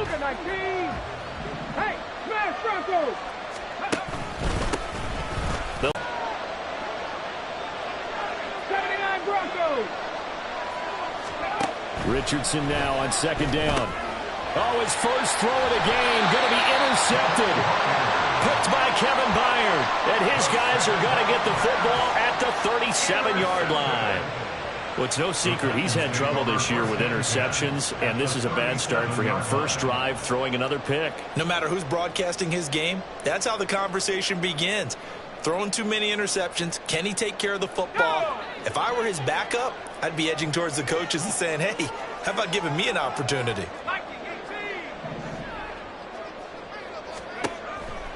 Look at 19. Hey, smash Broncos. The 79 Broncos. Richardson now on second down. Oh, his first throw of the game going to be intercepted. Picked by Kevin Byard. And his guys are going to get the football at the 37-yard line. Well, it's no secret he's had trouble this year with interceptions, and this is a bad start for him. First drive, throwing another pick. No matter who's broadcasting his game, that's how the conversation begins. Throwing too many interceptions, can he take care of the football? If I were his backup, I'd be edging towards the coaches and saying, hey, how about giving me an opportunity?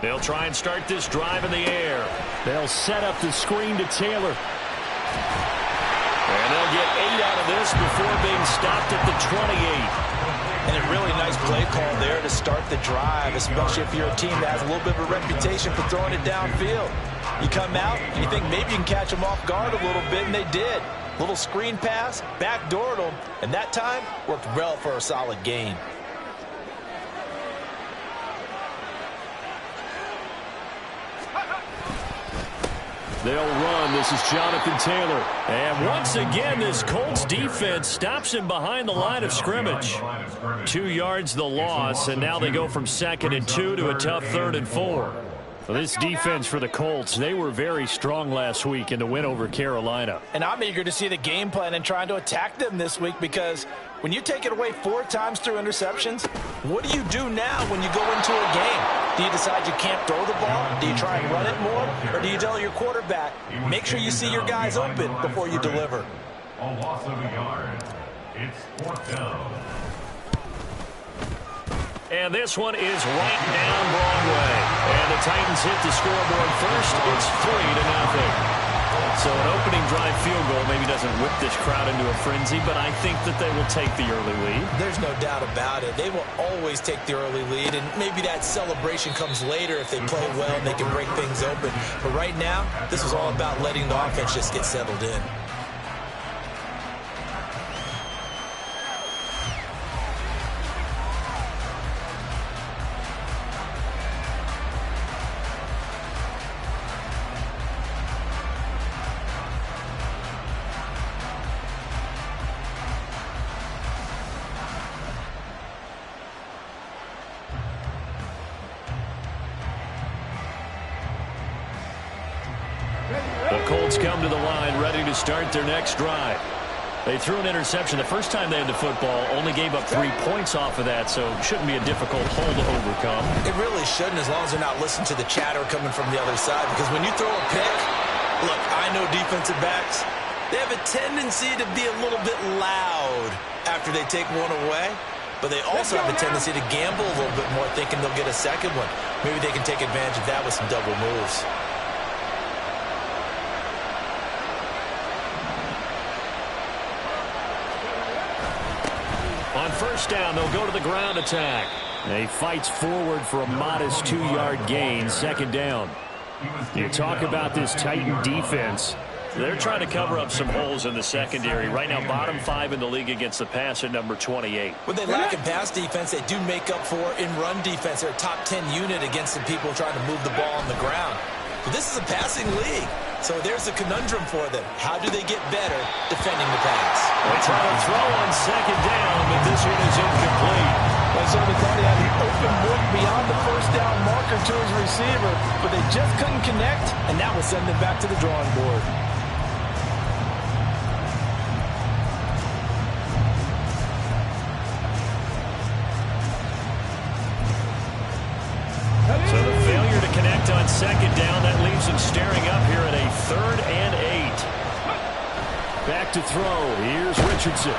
They'll try and start this drive in the air. They'll set up the screen to Taylor. And they'll get 8 out of this before being stopped at the 28. And a really nice play call there to start the drive, especially if you're a team that has a little bit of a reputation for throwing it downfield. You come out and you think maybe you can catch them off guard a little bit, and they did. Little screen pass, backdoored them, and that time worked well for a solid gain. They'll run. This is Jonathan Taylor. And once again, this Colts defense stops him behind the line of scrimmage. 2 yards the loss, and now they go from 2nd and 2 to a tough 3rd and 4. Well, this defense for the Colts, they were very strong last week in the win over Carolina. And I'm eager to see the game plan and trying to attack them this week, because when you take it away 4 times through interceptions, what do you do now when you go into a game? Do you decide you can't throw the ball? Do you try and run it more? Or do you tell your quarterback, make sure you see your guys open before you deliver? A loss of a yard. It's 4th down. And this one is right down Broadway. And the Titans hit the scoreboard first. It's 3-0. So an opening drive field goal maybe doesn't whip this crowd into a frenzy, but I think that they will take the early lead. There's no doubt about it. They will always take the early lead, and maybe that celebration comes later if they play well and they can break things open. But right now, this is all about letting the offense just get settled in. The Colts come to the line ready to start their next drive. They threw an interception the first time they had the football, only gave up 3 points off of that, so it shouldn't be a difficult hole to overcome. It really shouldn't, as long as they're not listening to the chatter coming from the other side, because when you throw a pick, look, I know defensive backs, they have a tendency to be a little bit loud after they take one away, but they also have a tendency to gamble a little bit more, thinking they'll get a second one. Maybe they can take advantage of that with some double moves. On first down, they'll go to the ground attack. He fights forward for a modest 2-yard gain, 2nd down. You talk about this Titan defense. They're trying to cover up some holes in the secondary. Right now, bottom 5 in the league against the pass at number 28. When they lack in pass defense, they do make up for in run defense. They're a top 10 unit against the people trying to move the ball on the ground. But this is a passing league, so there's a conundrum for them. How do they get better defending the pass? They try to throw on 2nd down, but this one is incomplete. Well, somebody thought he had the open look beyond the first down marker to his receiver, but they just couldn't connect, and that will send them back to the drawing board. So the failure to connect on 2nd down, that leaves them staring up here at a 3rd and 8. Back to throw. Here's Richardson.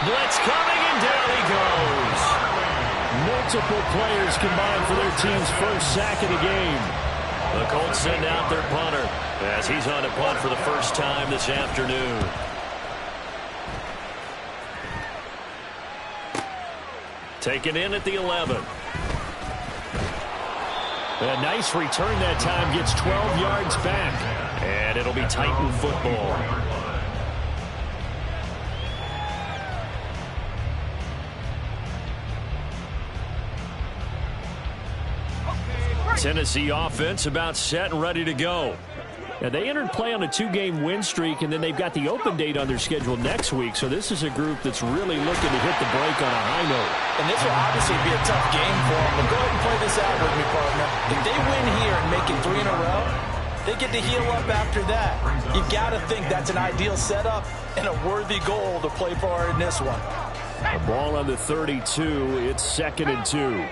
Blitz coming, and down he goes. Multiple players combined for their team's first sack of the game. The Colts send out their punter as he's on to punt for the first time this afternoon. Taken in at the 11. A nice return that time, gets 12 yards back, and it'll be Titan football. Tennessee offense about set and ready to go. Now, they entered play on a 2-game win streak, and then they've got the open date on their schedule next week. So this is a group that's really looking to hit the break on a high note. And this will obviously be a tough game for them. But go ahead and play this out with me, partner. If they win here and make it 3 in a row, they get to heal up after that. You've got to think that's an ideal setup and a worthy goal to play for in this one. A ball on the 32. It's 2nd and 2.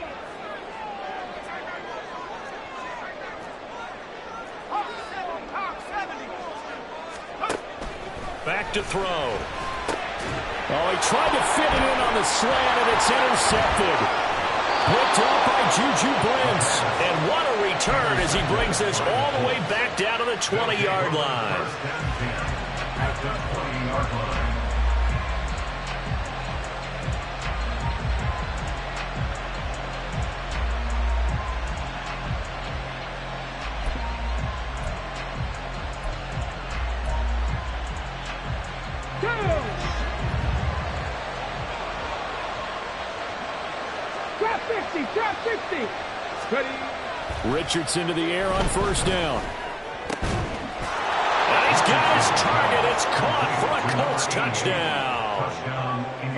Back to throw. Oh, he tried to fit it in on the slant, and it's intercepted. Picked off by Juju Brents. And what a return as he brings this all the way back down to the 20-yard line. At the 20-yard line. Drop 60, drop 60. Ready. Richardson to the air on 1st down. And he's got his target. It's caught for a Colts touchdown.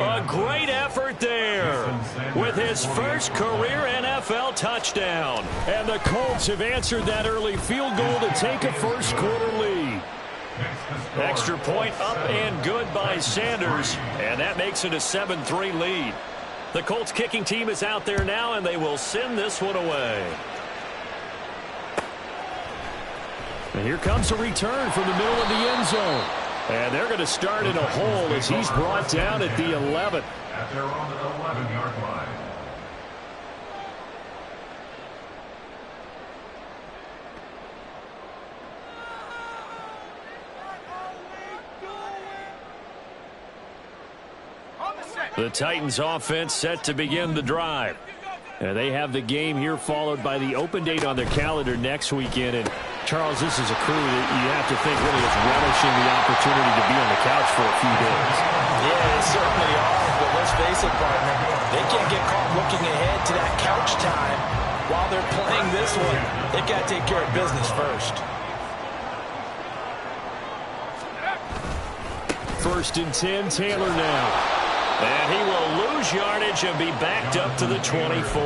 A great effort there with his first career NFL touchdown. And the Colts have answered that early field goal to take a first-quarter lead. Extra point up and good by Sanders, and that makes it a 7-3 lead. The Colts kicking team is out there now, and they will send this one away. And here comes a return from the middle of the end zone. And they're going to start in a hole as he's brought down at the 11. At their own 11-yard line. The Titans offense set to begin the drive. And they have the game here followed by the open date on their calendar next weekend. And Charles, this is a crew that you have to think really is relishing the opportunity to be on the couch for a few days. Yeah, they certainly are. But let's face it, partner, they can't get caught looking ahead to that couch time while they're playing this one. They've got to take care of business first. 1st and 10, Taylor now. And he will lose yardage and be backed up to the 24.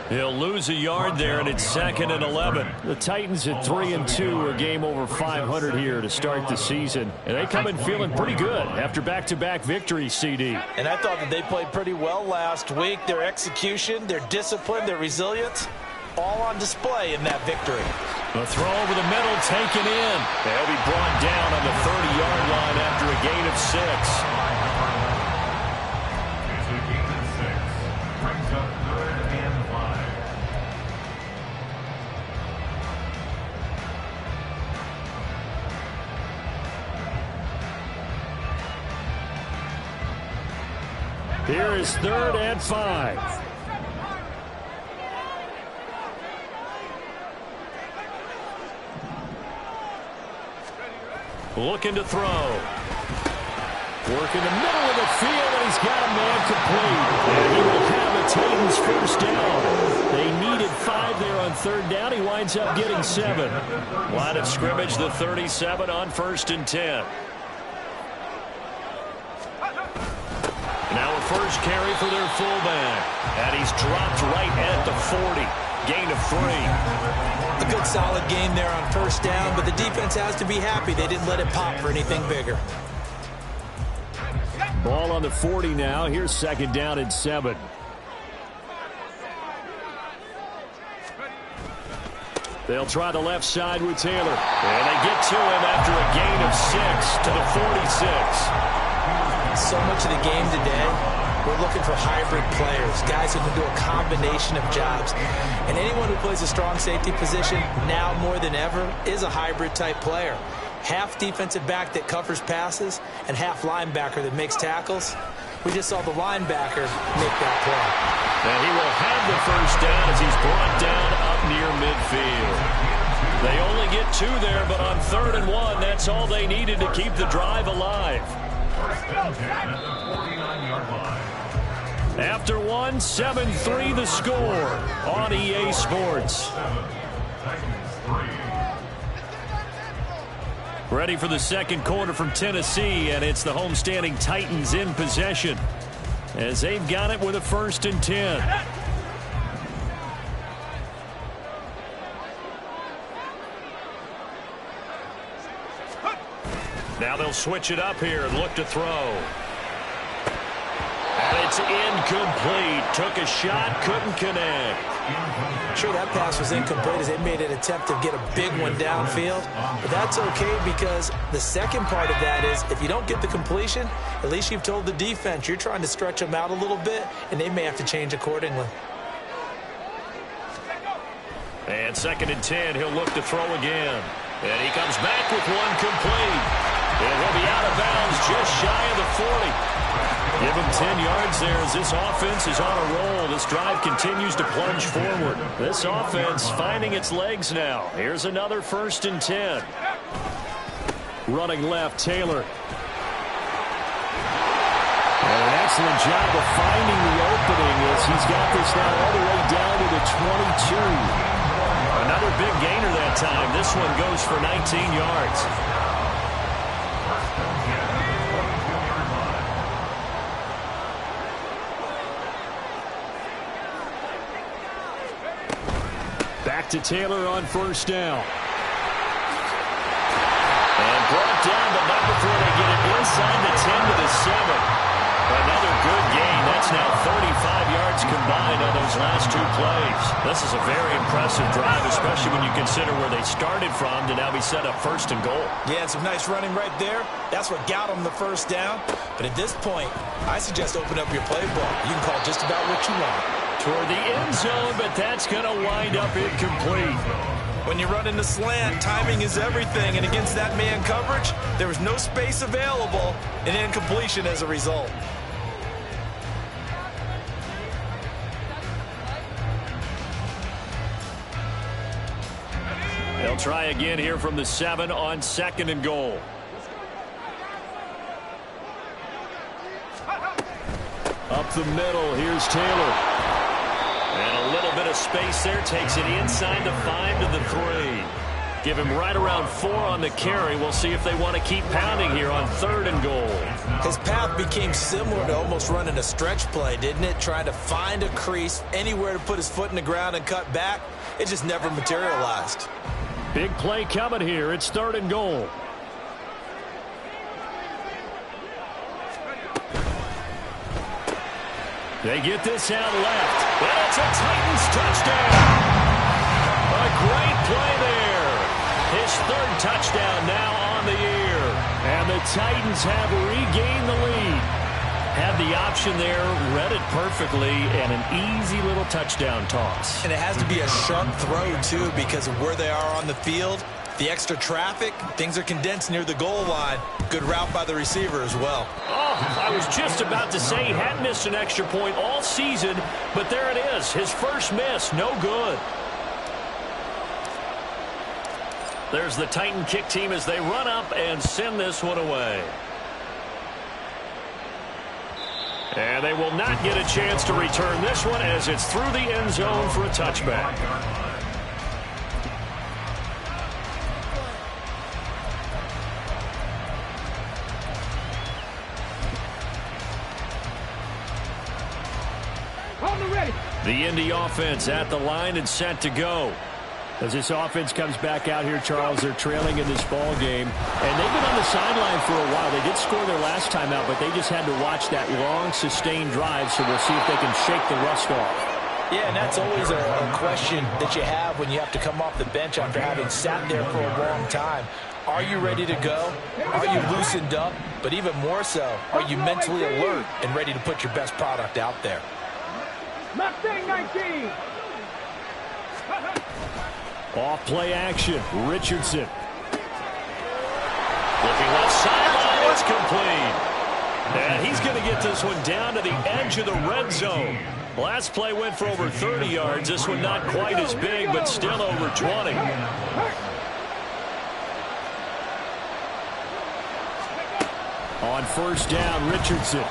He'll lose a yard there, and it's 2nd and 11. The Titans at 3-2, a game over 500 here to start the season. And they come in feeling pretty good after back-to-back victories, CD. And I thought that they played pretty well last week. Their execution, their discipline, their resilience, all on display in that victory. A throw over the middle taken in. They'll be brought down on the 30-yard line after a gain of 6. Here is 3rd and 5. Looking to throw. Work in the middle of the field, and he's got a man complete. And he will have the Titans 1st down. They needed 5 there on 3rd down. He winds up getting 7. Line of scrimmage, the 37 on 1st and 10. Now a first carry for their fullback. And he's dropped right at the 40. Gain of 3. A good solid game there on 1st down, but the defense has to be happy they didn't let it pop for anything bigger. Ball on the 40 now. Here's 2nd down and 7. They'll try the left side with Taylor. And they get to him after a gain of 6 to the 46. So much of the game today, we're looking for hybrid players, guys who can do a combination of jobs. And anyone who plays a strong safety position, now more than ever, is a hybrid type player. Half defensive back that covers passes and half linebacker that makes tackles. We just saw the linebacker make that play. And he will have the 1st down as he's brought down up near midfield. They only get 2 there, but on 3rd and 1, that's all they needed to keep the drive alive. 1st and 10 at the 49-yard line. After one, 7-3 the score on EA Sports. Ready for the second quarter from Tennessee, and it's the homestanding Titans in possession as they've got it with a 1st and 10. Now they'll switch it up here and look to throw. And it's incomplete. Took a shot, couldn't connect. Sure, that pass was incomplete as they made an attempt to get a big one downfield. But that's okay because the second part of that is if you don't get the completion, at least you've told the defense you're trying to stretch them out a little bit, and they may have to change accordingly. And 2nd and 10, he'll look to throw again. And he comes back with one complete. And he'll be out of bounds just shy of the 40. Give him 10 yards there as this offense is on a roll. This drive continues to plunge forward. This offense finding its legs now. Here's another 1st and 10. Running left, Taylor. And an excellent job of finding the opening as he's got this now all the way down to the 22. Another big gainer that time. This one goes for 19 yards. Back to Taylor on 1st down. And brought down, but not before they get it inside the 10 to the 7. Another good gain. That's now 35 yards combined on those last 2 plays. This is a very impressive drive, especially when you consider where they started from to now be set up 1st and goal. Yeah, and some nice running right there. That's what got them the 1st down. But at this point, I suggest open up your playbook. You can call just about what you want. Toward the end zone, but that's going to wind up incomplete. When you run into slant, timing is everything. And against that man coverage, there was no space available, and incompletion as a result. They'll try again here from the 7 on 2nd and goal. Up the middle, here's Taylor. And a little bit of space there, takes it inside the 5 to the 3. Give him right around 4 on the carry. We'll see if they want to keep pounding here on 3rd and goal. His path became similar to almost running a stretch play, didn't it? Trying to find a crease, anywhere to put his foot in the ground and cut back. It just never materialized. Big play coming here. It's 3rd and goal. They get this out left. And it's a Titans touchdown. A great play there. His 3rd touchdown now on the year. And the Titans have regained the lead. Had the option there, read it perfectly, and an easy little touchdown toss. And it has to be a sharp throw, too, because of where they are on the field. The extra traffic, things are condensed near the goal line. Good route by the receiver as well. Oh, I was just about to say he hadn't missed an extra point all season, but there it is. His first miss, no good. There's the Titan kick team as they run up and send this one away. And they will not get a chance to return this one as it's through the end zone for a touchback. The Indy offense at the line and set to go. As this offense comes back out here, Charles, they're trailing in this ball game. And they've been on the sideline for a while. They did score their last time out, but they just had to watch that long, sustained drive, so we'll see if they can shake the rust off. Yeah, and that's always a question that you have when you have to come off the bench after having sat there for a long time. Are you ready to go? Are you loosened up? But even more so, are you mentally alert and ready to put your best product out there? Mustang 19. Off play action. Richardson. Looking left sideline. It's complete. And he's going to get this one down to the edge of the red zone. Last play went for over 30 yards. This one not quite as big, but still over 20. On 1st down, Richardson.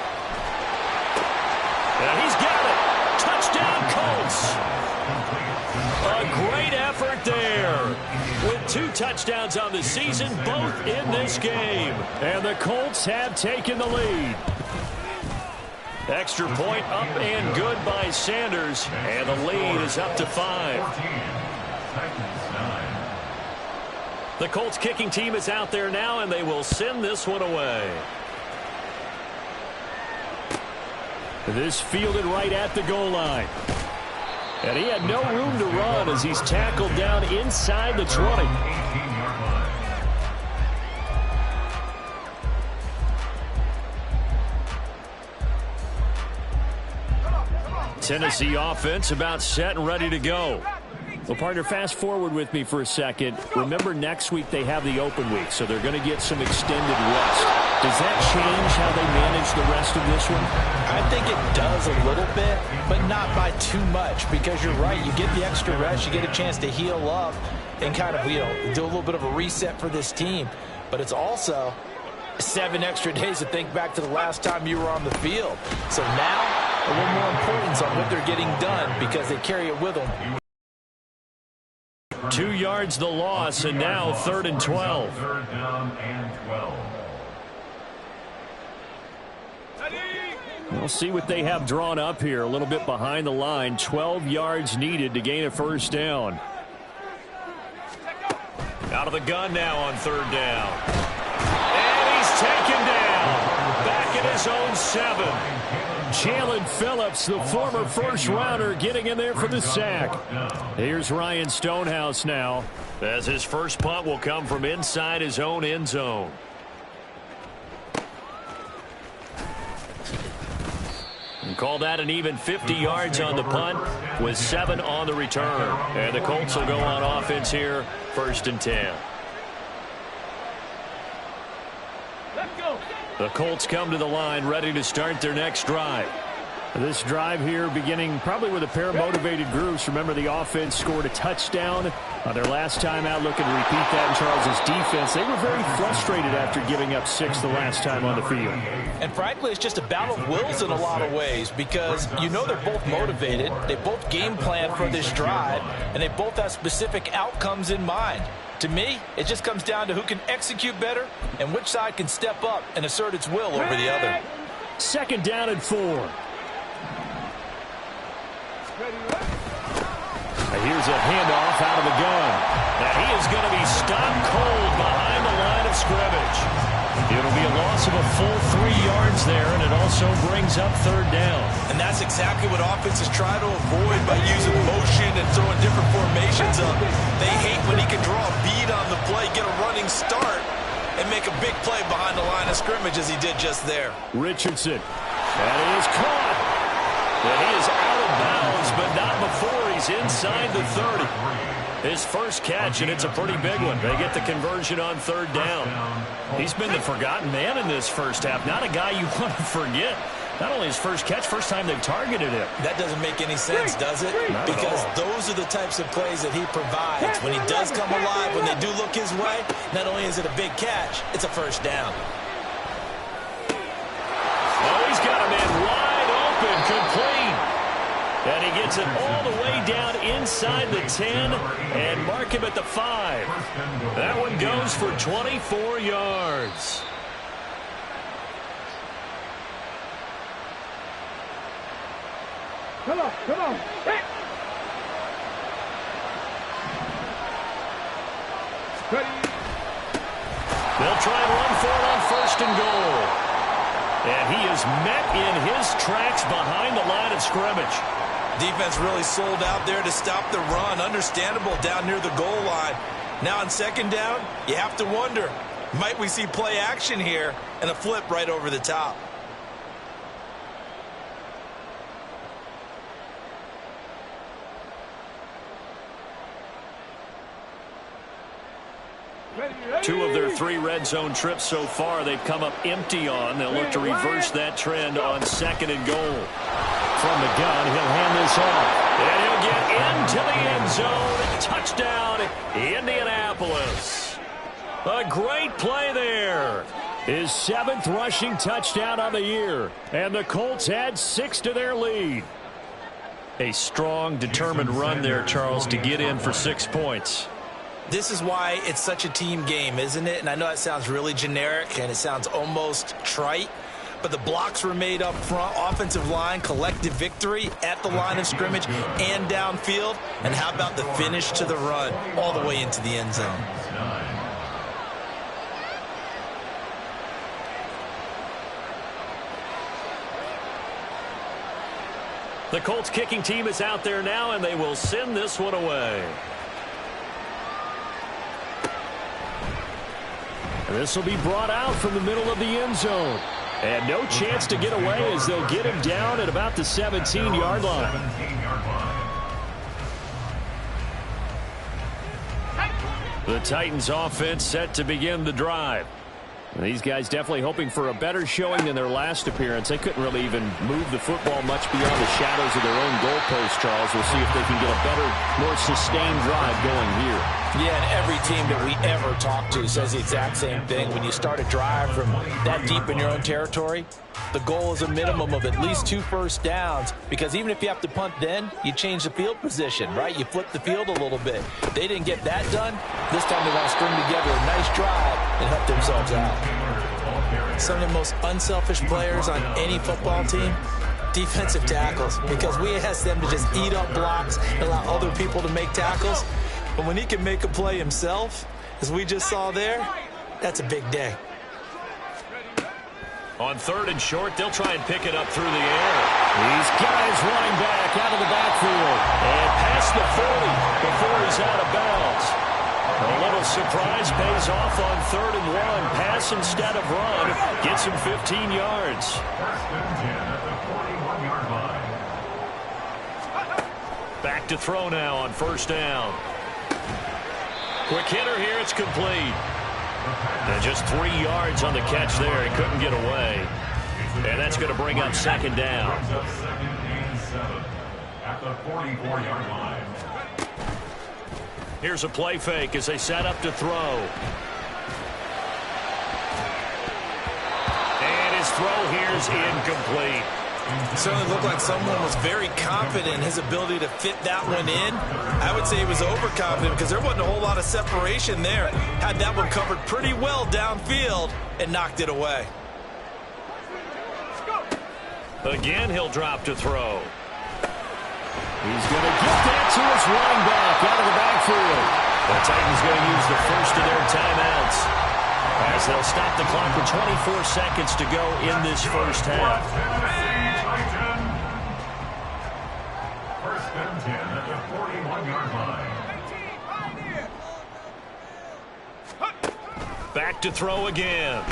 And he's got it. Touchdown, Colts. A great effort there. With 2 touchdowns on the season, both in this game. And the Colts have taken the lead. Extra point up and good by Sanders. And the lead is up to 5. The Colts kicking team is out there now, and they will send this one away. This fielded right at the goal line. And he had no room to run as he's tackled down inside the 20. Tennessee offense about set and ready to go. Well, partner, fast forward with me for a second. Remember, next week they have the open week, so they're going to get some extended rest. Does that change how they manage the rest of this one? I think it does a little bit, but not by too much, because you're right. You get the extra rest. You get a chance to heal up and kind of, do a little bit of a reset for this team. But it's also 7 extra days to think back to the last time you were on the field. So now, a little more importance on what they're getting done because they carry it with them. 2 yards the loss, and now 3rd and 12. 3rd down and 12. We'll see what they have drawn up here. A little bit behind the line. 12 yards needed to gain a 1st down. Out of the gun now on 3rd down. And he's taken down. Back at his own 7. Jalen Phillips, the former 1st-rounder, getting in there for the sack. Here's Ryan Stonehouse now, as his first punt will come from inside his own end zone. And call that an even 50 yards on the punt with 7 on the return. And the Colts will go on offense here, 1st and 10. The Colts come to the line ready to start their next drive. This drive here beginning probably with a pair of motivated groups. Remember, the offense scored a touchdown on their last time out, looking to repeat that in Charles's defense. They were very frustrated after giving up 6 the last time on the field. And frankly, it's just a battle of wills in a lot of ways because they're both motivated. They both game plan for this drive, and they both have specific outcomes in mind. To me, it just comes down to who can execute better and which side can step up and assert its will over the other. 2nd down and 4. Here's a handoff out of the gun. Now he is going to be stopped cold behind the line of scrimmage. It'll be a loss of a full 3 yards there, and it also brings up 3rd down. And that's exactly what offenses try to avoid by using motion and throwing different formations up. They hate when he can draw a bead on the play, get a running start, and make a big play behind the line of scrimmage as he did just there. Richardson. And he is caught. And he is out of bounds, but not before he's inside the 30. His first catch, and it's a pretty big one. They get the conversion on 3rd down. He's been the forgotten man in this first half. Not a guy you want to forget. Not only his first catch, first time they've targeted him. That doesn't make any sense, does it? Because those are the types of plays that he provides. When he does come alive, when they do look his way, not only is it a big catch, it's a 1st down. Oh, he's got a man wide open, complete. And he gets it all the way down inside the 10 and mark him at the 5. That one goes for 24 yards. Come on. Hey. They'll try and run for it on 1st and goal. And he is met in his tracks behind the line of scrimmage. Defense really sold out there to stop the run. Understandable down near the goal line. Now on 2nd down, you have to wonder, might we see play action here and a flip right over the top? Two of their 3 red zone trips so far they've come up empty on. They'll look to reverse that trend on 2nd and goal. From the gun, he'll hand this off. And he'll get into the end zone. Touchdown, Indianapolis. A great play there. His 7th rushing touchdown on the year. And the Colts add 6 to their lead. A strong, determined run there, Charles, to get in for 6 points. This is why it's such a team game, isn't it? And I know it sounds really generic and it sounds almost trite, but the blocks were made up front, offensive line, collective victory at the line of scrimmage and downfield. And how about the finish to the run all the way into the end zone? The Colts kicking team is out there now, and they will send this one away. This will be brought out from the middle of the end zone. And no chance to get away as they'll get him down at about the 17-yard line. The Titans offense set to begin the drive. These guys definitely hoping for a better showing than their last appearance. They couldn't really even move the football much beyond the shadows of their own goalpost, Charles. We'll see if they can get a better, more sustained drive going here. Yeah, and every team that we ever talk to says the exact same thing. When you start a drive from that deep in your own territory, the goal is a minimum of at least 2 first downs, because even if you have to punt then, you change the field position, right? You flip the field a little bit. If they didn't get that done, this time they're going to string together a nice drive and help themselves out. Some of the most unselfish players on any football team, defensive tackles, because we ask them to just eat up blocks and allow other people to make tackles. But when he can make a play himself, as we just saw there, that's a big day. On 3rd and short, they'll try and pick it up through the air. He's got his running back out of the backfield. And past the 40 before he's out of bounds. A little surprise pays off on 3rd and 1. Pass instead of run. Gets him 15 yards. Back to throw now on 1st down. Quick hitter here. It's complete. And just 3 yards on the catch there. He couldn't get away. And that's going to bring up 2nd down. At the 44-yard line. Here's a play fake as they set up to throw. And his throw here is incomplete. It certainly looked like someone was very confident in his ability to fit that one in. I would say he was overconfident because there wasn't a whole lot of separation there. Had that one covered pretty well downfield and knocked it away. Again, he'll drop to throw. He's going to get that to his running back out of the backfield. The Titans going to use the first of their timeouts as they'll stop the clock with 24 seconds to go in this first half. First and 10 at the 41-yard line. Back to throw again.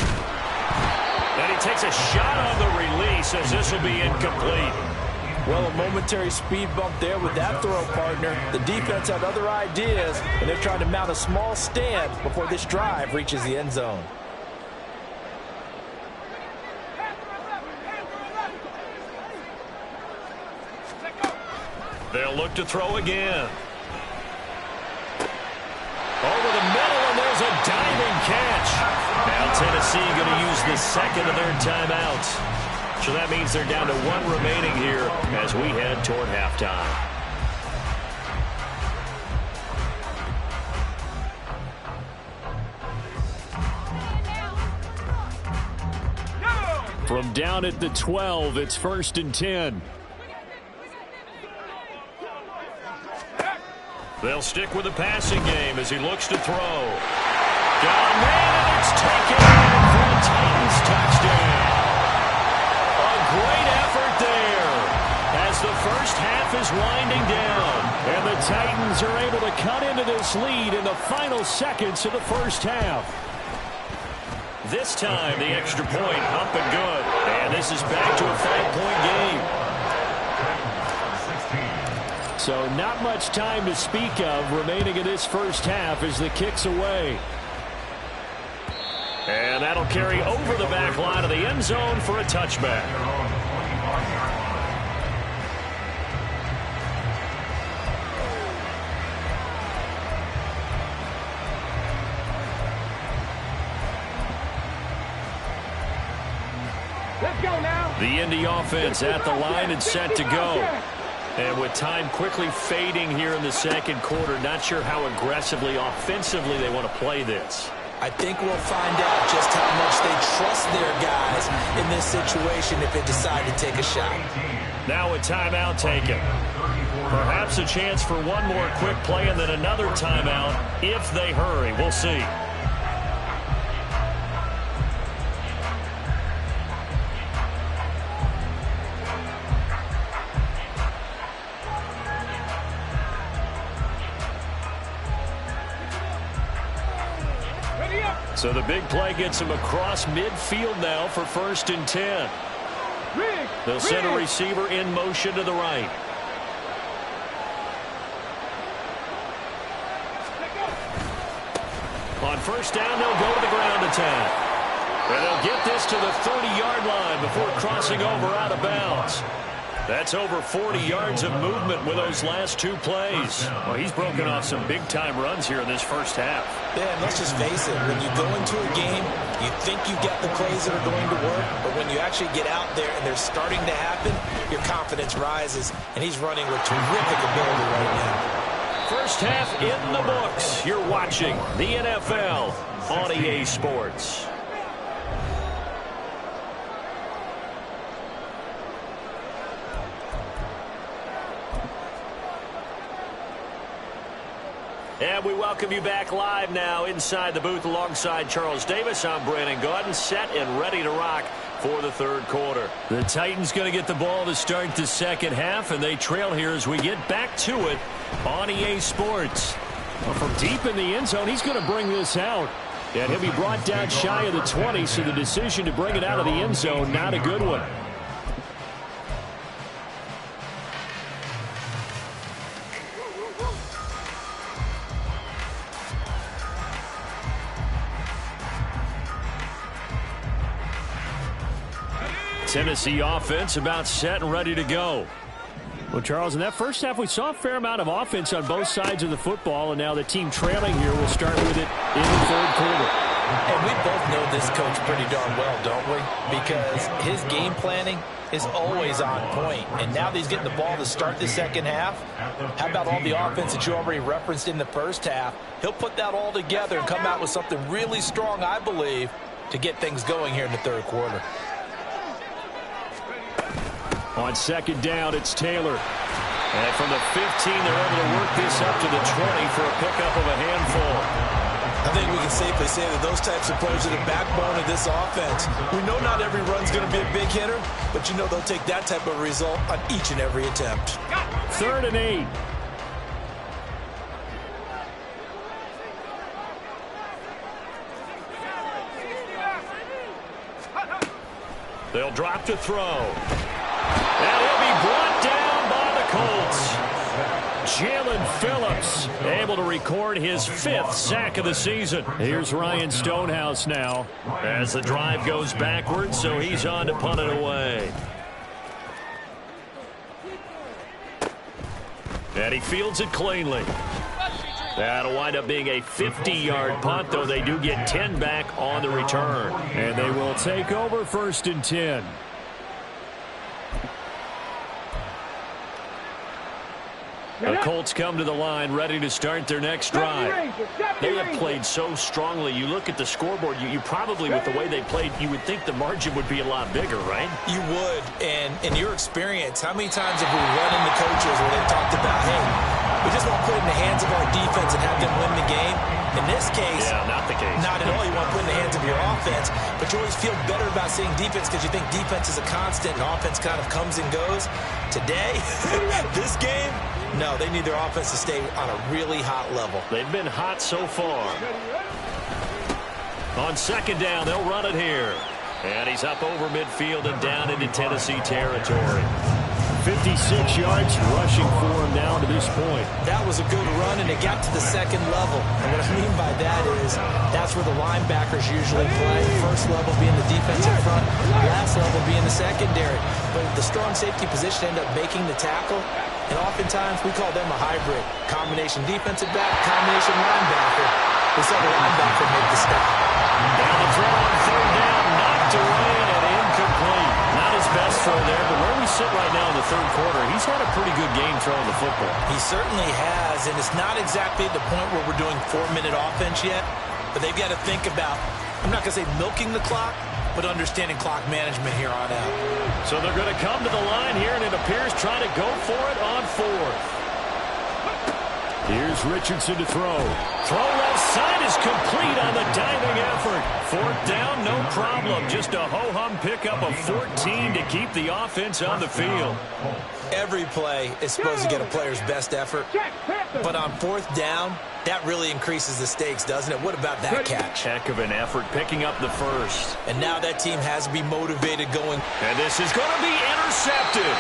And he takes a shot on the release as this will be incomplete. Well, a momentary speed bump there with that throw partner. The defense had other ideas, and they're trying to mount a small stand before this drive reaches the end zone. They'll look to throw again. Over the middle, and there's a diving catch. Now Tennessee going to use the second of their timeouts. So that means they're down to 1 remaining here as we head toward halftime. From down at the 12, it's 1st and 10. They'll stick with the passing game as he looks to throw. Down there, and it's taken for a Titans touchdown. A great effort there as the first half is winding down. And the Titans are able to cut into this lead in the final seconds of the first half. This time, the extra point up and good. And this is back to a 5-point game. So not much time to speak of remaining in this first half as the kick's away. And that'll carry over the back line of the end zone for a touchback. The Indy offense at the line and set to go. And with time quickly fading here in the second quarter, not sure how aggressively, offensively they want to play this. I think we'll find out just how much they trust their guys in this situation if they decide to take a shot. Now a timeout taken. Perhaps a chance for one more quick play and then another timeout if they hurry. We'll see. So the big play gets him across midfield now for 1st and 10. They'll send a receiver in motion to the right. On 1st down, they'll go to the ground attack. And they'll get this to the 30-yard line before crossing over out of bounds. That's over 40 yards of movement with those last 2 plays. Well, he's broken off some big-time runs here in this first half. Yeah, and let's just face it. When you go into a game, you think you got the plays that are going to work, but when you actually get out there and they're starting to happen, your confidence rises, and he's running with terrific ability right now. First half in the books. You're watching the NFL on EA Sports. And we welcome you back live now inside the booth alongside Charles Davis. I'm Brandon Gaudin, set and ready to rock for the third quarter. The Titans going to get the ball to start the second half, and they trail here as we get back to it on EA Sports. Well, from deep in the end zone, he's going to bring this out. And he'll be brought down shy of the 20, so the decision to bring it out of the end zone, not a good one. Tennessee offense about set and ready to go. Well, Charles, in that first half, we saw a fair amount of offense on both sides of the football, and now the team trailing here will start with it in the third quarter. And we both know this coach pretty darn well, don't we? Because his game planning is always on point. And now that he's getting the ball to start the second half, how about all the offense that you already referenced in the first half? He'll put that all together and come out with something really strong, I believe, to get things going here in the third quarter. On 2nd down, it's Taylor. And from the 15, they're able to work this up to the 20 for a pickup of a handful. I think we can safely say that those types of players are the backbone of this offense. We know not every run's going to be a big hitter, but you know they'll take that type of result on each and every attempt. 3rd and 8. They'll drop to throw. And he'll be brought down by the Colts. Jalen Phillips able to record his 5th sack of the season. Here's Ryan Stonehouse now as the drive goes backwards, so he's on to punt it away. And he fields it cleanly. That'll wind up being a 50-yard punt, though they do get 10 back on the return. And they will take over 1st and 10. The Colts come to the line ready to start their next drive. They have played so strongly. You look at the scoreboard, you probably, with the way they played, you would think the margin would be a lot bigger, right? You would. And in your experience, how many times have we run into coaches where they've talked about, hey, we just want to put it in the hands of our defense and have them win the game? In this case, yeah, not the case. Not at all. You want to put it in the hands of your offense, but you always feel better about seeing defense because you think defense is a constant and offense kind of comes and goes. Today, this game, no, they need their offense to stay on a really hot level. They've been hot so far. On 2nd down, they'll run it here. And he's up over midfield and down into Tennessee territory. 56 yards rushing for him now to this point. That was a good run, and it got to the second level. And what I mean by that is that's where the linebackers usually play. First level being the defensive front, last level being the secondary. But the strong safety position ended up making the tackle, and oftentimes we call them a hybrid. Combination defensive back, combination linebacker. We saw the linebacker make the stop. Down the throw on 3rd down, knocked away and incomplete. Not his best throw there, but where we sit right now in the third quarter, he's had a pretty good game throwing the football. He certainly has, and it's not exactly the point where we're doing 4-minute offense yet, but they've got to think about, I'm not going to say milking the clock, but understanding clock management here on out. So they're going to come to the line here, and it appears trying to go for it on fourth. Here's Richardson to throw. Throw left side is complete on the diving effort. Fourth down, no problem. Just a ho-hum pickup of 14 to keep the offense on the field. Every play is supposed to get a player's best effort, but on fourth down, that really increases the stakes, doesn't it? What about that catch? Heck of an effort picking up the first. And now that team has to be motivated going. And this is going to be intercepted.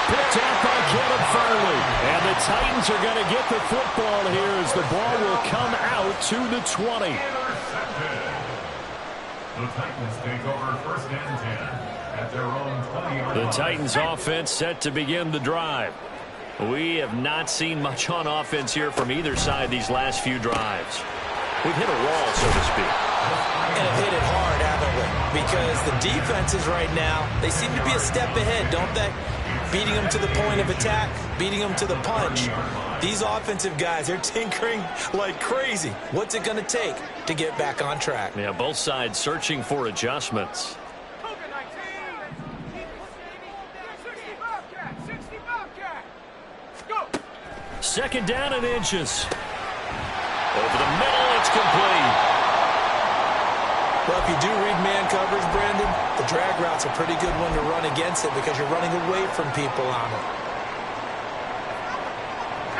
Picked up by Caleb Farley. And the Titans are going to get the football here as the ball will come out to the 20. Intercepted. The Titans take over first and 10 at their own 20-yard line. The Titans offense set to begin the drive. We have not seen much on offense here from either side these last few drives. We've hit a wall, so to speak. And have hit it hard, haven't we? Because the defenses right now, they seem to be a step ahead, don't they? Beating them to the point of attack, beating them to the punch. These offensive guys, they're tinkering like crazy. What's it going to take to get back on track? Yeah, both sides searching for adjustments. Second down and inches. Over the middle, it's complete. Well, if you do read man coverage, Brandon, the drag route's a pretty good one to run against it because you're running away from people on it.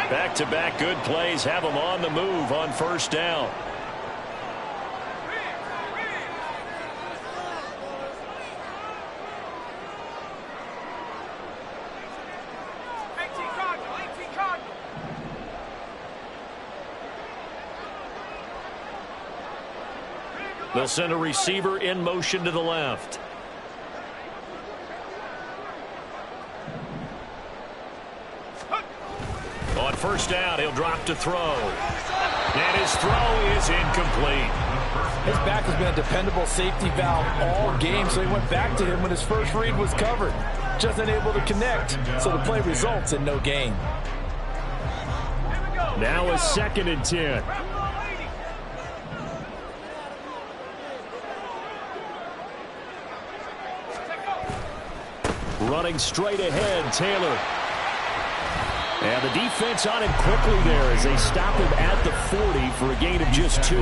Back-to-back good plays have them on the move on first down. They'll send a receiver in motion to the left. On first down, he'll drop to throw. And his throw is incomplete. His back has been a dependable safety valve all game, so he went back to him when his first read was covered. Just unable to connect, so the play results in no gain. Now a 2nd and 10. Running straight ahead, Taylor. And the defense on him quickly there as they stop him at the 40 for a gain of just 2.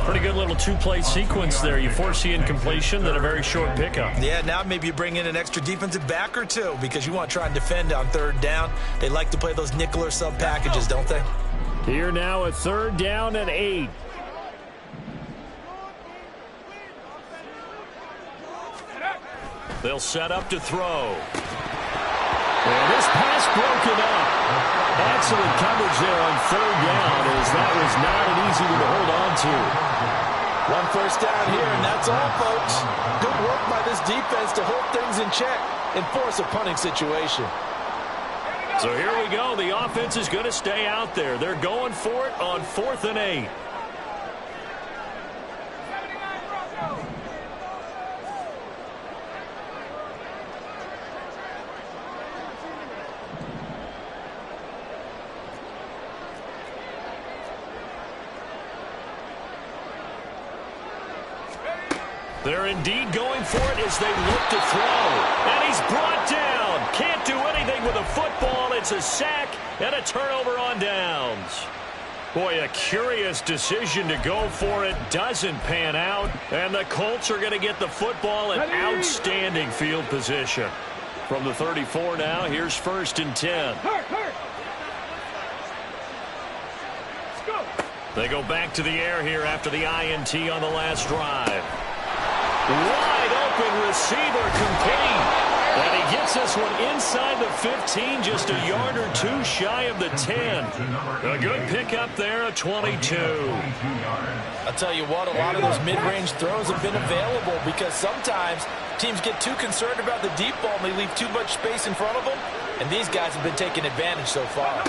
Pretty good little two-play sequence there. You force the incompletion, then a very short pickup. Yeah, now maybe you bring in an extra defensive back or two because you want to try and defend on third down. They like to play those nickel or sub packages, don't they? Here now a 3rd down and 8. They'll set up to throw. And this pass broken up. Excellent coverage there on 3rd down as that was not an easy one to hold on to. One first down here, and that's all, folks. Good work by this defense to hold things in check and force a punting situation. So here we go. The offense is going to stay out there. They're going for it on 4th and 8. They're indeed going for it as they look to throw. And he's brought down. Can't do anything with a football. It's a sack and a turnover on downs. Boy, a curious decision to go for it. Doesn't pan out. And the Colts are going to get the football in outstanding field position. From the 34 now, here's 1st and 10. They go back to the air here after the INT on the last drive. Wide open receiver complete. And he gets this one inside the 15, just a yard or 2 shy of the 10. A good pickup there, a 22. I'll tell you what, a lot of those mid-range throws have been available because sometimes teams get too concerned about the deep ball and they leave too much space in front of them. And these guys have been taking advantage so far.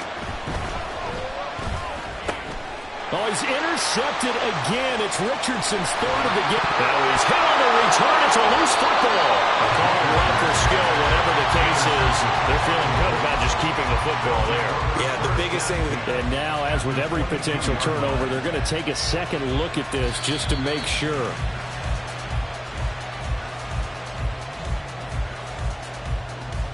Oh, he's intercepted again. It's Richardson's third of the game. Now he's hit on the return. It's a loose football. A call of luck or skill, whatever the case is. They're feeling good about just keeping the football there. Yeah, the biggest thing. And now, as with every potential turnover, they're going to take a second look at this just to make sure.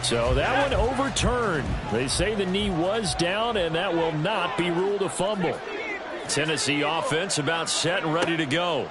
So that one overturned. They say the knee was down, and that will not be ruled a fumble. Tennessee offense about set and ready to go.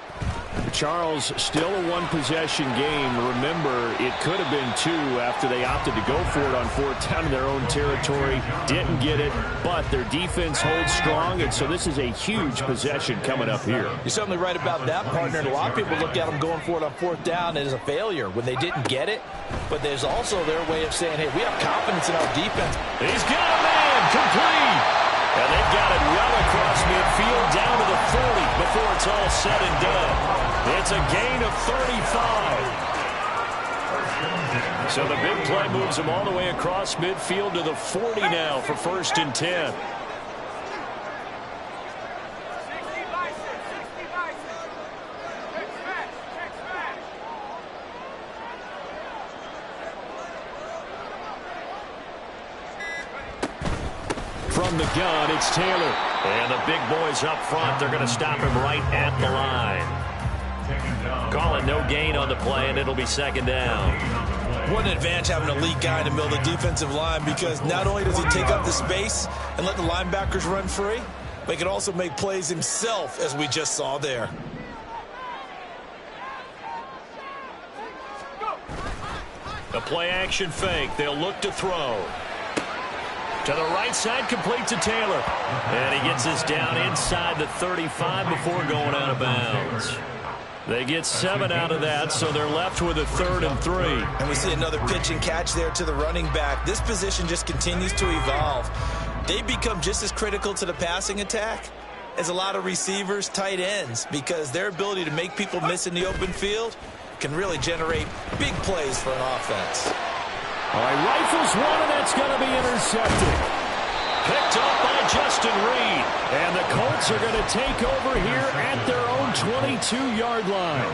Charles, still a one-possession game. Remember, it could have been two after they opted to go for it on fourth down in their own territory. Didn't get it, but their defense holds strong, and so this is a huge possession coming up here. You're certainly right about that, partner. And a lot of people look at them going for it on fourth down as a failure when they didn't get it. But there's also their way of saying, hey, we have confidence in our defense. He's got a man, complete. And they've got it well across midfield down to the 40 before it's all said and done. It's a gain of 35. So the big play moves them all the way across midfield to the 40 now for 1st and 10. From the gun, it's Taylor. And the big boys up front, they're going to stop him right at the line. Call it no gain on the play, and it'll be 2nd down. What an advantage having a elite guy in the middle of the defensive line, because not only does he take up the space and let the linebackers run free, but he can also make plays himself, as we just saw there. The play-action fake. They'll look to throw. To the right side, complete to Taylor. And he gets this down inside the 35 before going out of bounds. They get 7 out of that, so they're left with a 3rd and 3. And we see another pitch and catch there to the running back. This position just continues to evolve. They become just as critical to the passing attack as a lot of receivers, tight ends, because their ability to make people miss in the open field can really generate big plays for an offense. All right, rifles one, and that's going to be intercepted. Picked up by Justin Reed. And the Colts are going to take over here at their own 22-yard line.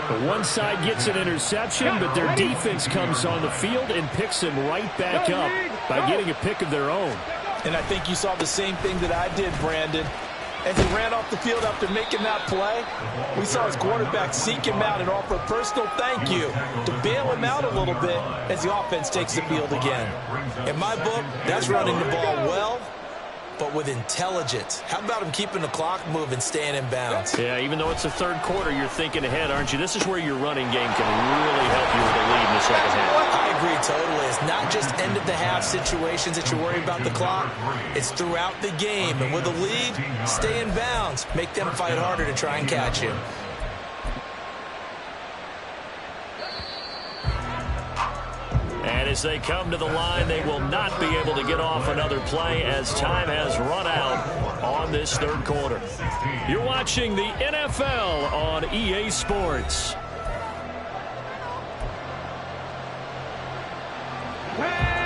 The one side gets an interception, but their defense comes on the field and picks them right back up by getting a pick of their own. And I think you saw the same thing that I did, Brandon. As he ran off the field after making that play, we saw his quarterback seek him out and offer a personal thank you to bail him out a little bit as the offense takes the field again. In my book, that's running the ball well, but with intelligence. How about him keeping the clock moving, staying in bounds? Yeah, even though it's the 3rd quarter, you're thinking ahead, aren't you? This is where your running game can really help you with a lead in the 2nd half. I agree totally. It's not just end-of-the-half situations that you worry about the clock. It's throughout the game. And with a lead, stay in bounds. Make them fight harder to try and catch you. And as they come to the line, they will not be able to get off another play as time has run out on this 3rd quarter. You're watching the NFL on EA Sports.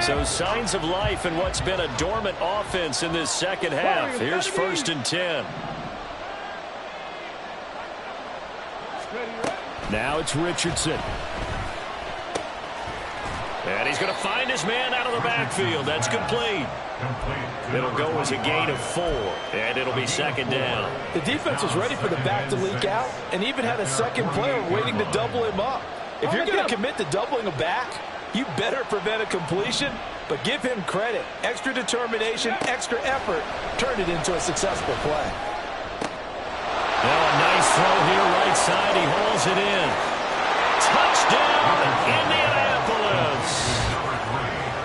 So signs of life in what's been a dormant offense in this 2nd half. Here's 1st and 10. Now it's Richardson. And he's going to find his man out of the backfield. That's complete. It'll go as a gain of 4, and it'll be 2nd down. The defense was ready for the back to leak out and even had a second player waiting to double him up. If you're going to commit to doubling a back, you better prevent a completion, but give him credit. Extra determination, extra effort, turned it into a successful play. Now a nice throw here, right side. He hauls it in. Touchdown, Indianapolis.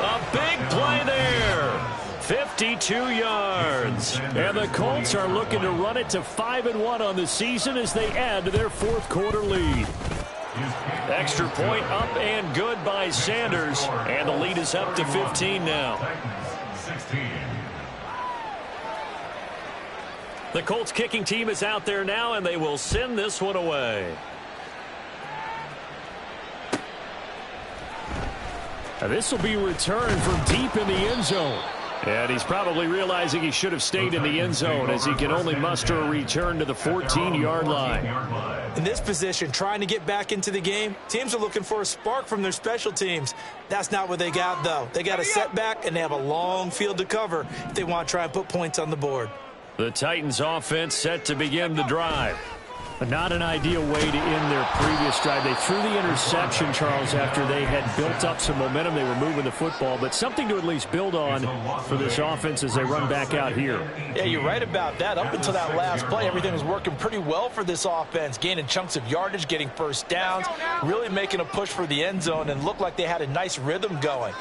A big play there. 52 yards. And the Colts are looking to run it to 5-1 on the season as they add to their 4th quarter lead. Extra point up and good by Sanders. And the lead is up to 15 now. The Colts kicking team is out there now, and they will send this one away. This will be returned from deep in the end zone. And he's probably realizing he should have stayed in the end zone as he can only muster a return to the 14-yard line. In this position, trying to get back into the game, teams are looking for a spark from their special teams. That's not what they got, though. They got a setback, and they have a long field to cover if they want to try and put points on the board. The Titans offense set to begin the drive. Not an ideal way to end their previous drive. They threw the interception, Charles, after they had built up some momentum. They were moving the football, but something to at least build on for this offense as they run back out here. Yeah, you're right about that. Up until that last play, everything was working pretty well for this offense, gaining chunks of yardage, getting first downs, really making a push for the end zone, and looked like they had a nice rhythm going.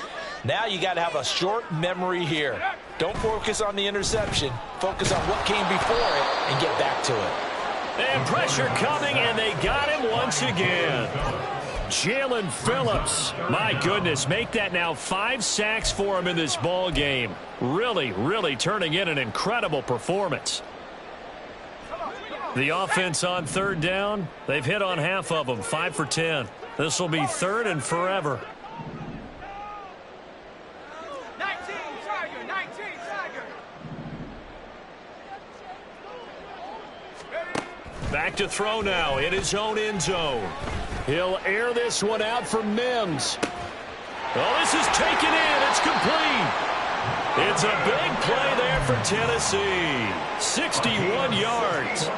Now you got to have a short memory here. Don't focus on the interception. Focus on what came before it and get back to it. And pressure coming, and they got him once again. Jalen Phillips, my goodness, make that now 5 sacks for him in this ball game. Really, really turning in an incredible performance. The offense on third down, they've hit on half of them, 5 for 10. This will be third and forever. 19, Tiger, 19, Tiger. Back to throw now in his own end zone. He'll air this one out for Mims. Oh, this is taken in. It's complete. It's a big play there for Tennessee. 61 yards.